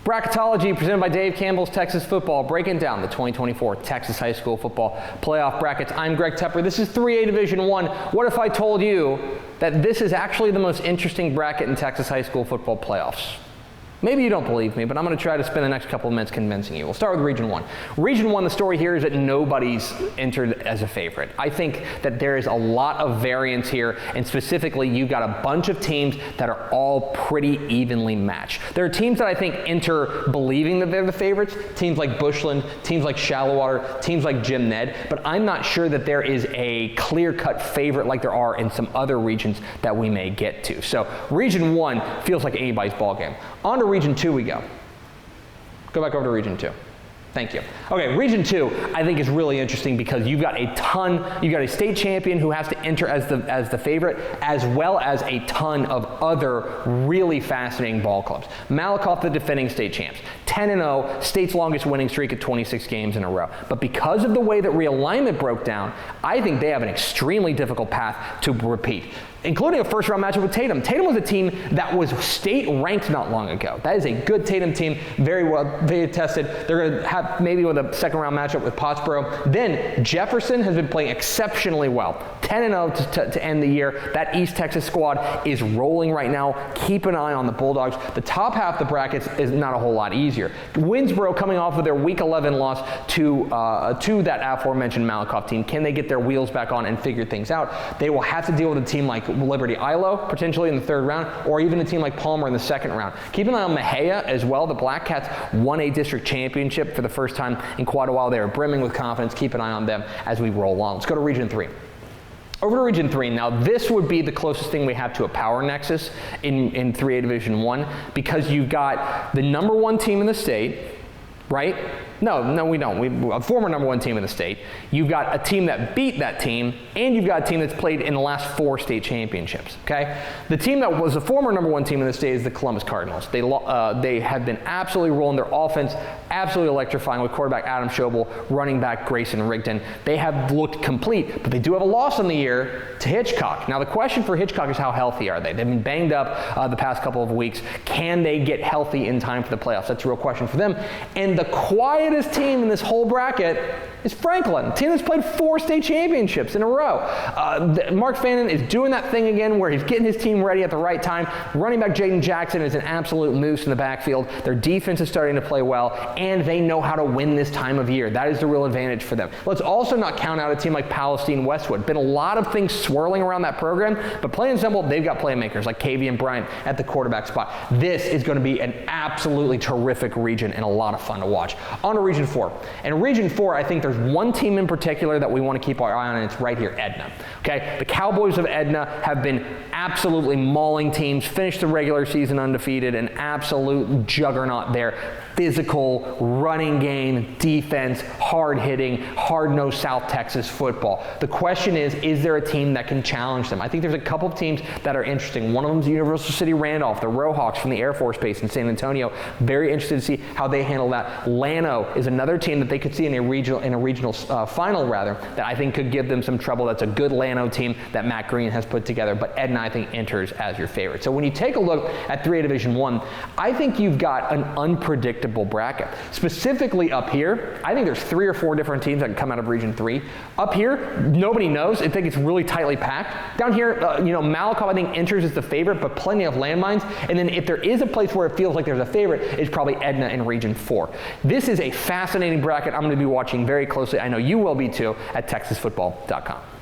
Bracketology presented by Dave Campbell's Texas Football, breaking down the 2024 Texas High School Football Playoff Brackets. I'm Greg Tepper. This is 3A Division I. What if I told you that this is actually the most interesting bracket in Texas High School Football playoffs? Maybe you don't believe me, but I'm going to try to spend the next couple of minutes convincing you. We'll start with Region 1. Region 1, the story here is that nobody's entered as a favorite. I think that there is a lot of variance here, and specifically, you've got a bunch of teams that are all pretty evenly matched. There are teams that I think enter believing that they're the favorites, teams like Bushland, teams like Shallowater, teams like Jim Ned, but I'm not sure that there is a clear-cut favorite like there are in some other regions that we may get to. So Region 1 feels like anybody's ballgame. On to Region 2 we go. Go back over to Region 2. Thank you. Okay, Region 2 I think is really interesting because you've got a state champion who has to enter as the favorite, as well as a ton of other really fascinating ball clubs. Malakoff, the defending state champs, 10-0, state's longest winning streak at 26 games in a row. But because of the way that realignment broke down, I think they have an extremely difficult path to repeat, including a first-round matchup with Tatum. Tatum was a team that was state-ranked not long ago. That is a good Tatum team, very well tested. They're going to have maybe with a second-round matchup with Pottsboro. Then Jefferson has been playing exceptionally well. 10-0 to end the year. That East Texas squad is rolling right now. Keep an eye on the Bulldogs. The top half of the brackets is not a whole lot easier. Winsboro coming off of their Week 11 loss to that aforementioned Malakoff team. Can they get their wheels back on and figure things out? They will have to deal with a team like Liberty Ilo, potentially in the third round, or even a team like Palmer in the second round. Keep an eye on Mejia as well. The Black Cats won a district championship for the first time in quite a while. They are brimming with confidence. Keep an eye on them as we roll on. Let's go to Region 3. Over to Region 3. Now, this would be the closest thing we have to a power nexus in 3A Division 1 because you've got the number one team in the state, right? No, we don't. A former number one team in the state. You've got a team that beat that team, and you've got a team that's played in the last 4 state championships, okay? The team that was the former number one team in the state is the Columbus Cardinals. They have been absolutely rolling. Their offense absolutely electrifying with quarterback Adam Schobel, running back Grayson Rigdon. They have looked complete, but they do have a loss on the year to Hitchcock. Now, the question for Hitchcock is how healthy are they? They've been banged up the past couple of weeks. Can they get healthy in time for the playoffs? That's a real question for them. And the quietest team in this whole bracket is Franklin, a team that's played 4 state championships in a row. Mark Fannin is doing that thing again where he's getting his team ready at the right time. Running back Jaden Jackson is an absolute moose in the backfield. Their defense is starting to play well, and they know how to win this time of year. That is the real advantage for them. Let's also not count out a team like Palestine Westwood. Been a lot of things swirling around that program, but plain and simple, they've got playmakers like Kavian Bryant at the quarterback spot. This is going to be an absolutely terrific region and a lot of fun to watch. On to Region 4. And Region 4, I think there's one team in particular that we want to keep our eye on, and it's right here, Edna. Okay, the Cowboys of Edna have been absolutely mauling teams, finished the regular season undefeated, an absolute juggernaut there. Physical, running game, defense, hard-hitting, hard-nosed South Texas football. The question is there a team that can challenge them? I think there's a couple of teams that are interesting. One of them is Universal City Randolph, the Rohawks from the Air Force Base in San Antonio. Very interested to see how they handle that. Llano is another team that they could see in a regional final, that I think could give them some trouble. That's a good Llano team that Matt Green has put together, but Edna, I think, enters as your favorite. So when you take a look at 3A Division 1, I think you've got an unpredictable bracket. Specifically up here, I think there's 3 or 4 different teams that can come out of Region 3. Up here, nobody knows. I think it's really tightly packed. Down here, Malakoff, I think, enters as the favorite, but plenty of landmines. And then if there is a place where it feels like there's a favorite, it's probably Edna in Region 4. This is a fascinating bracket I'm going to be watching very closely. I know you will be too at TexasFootball.com.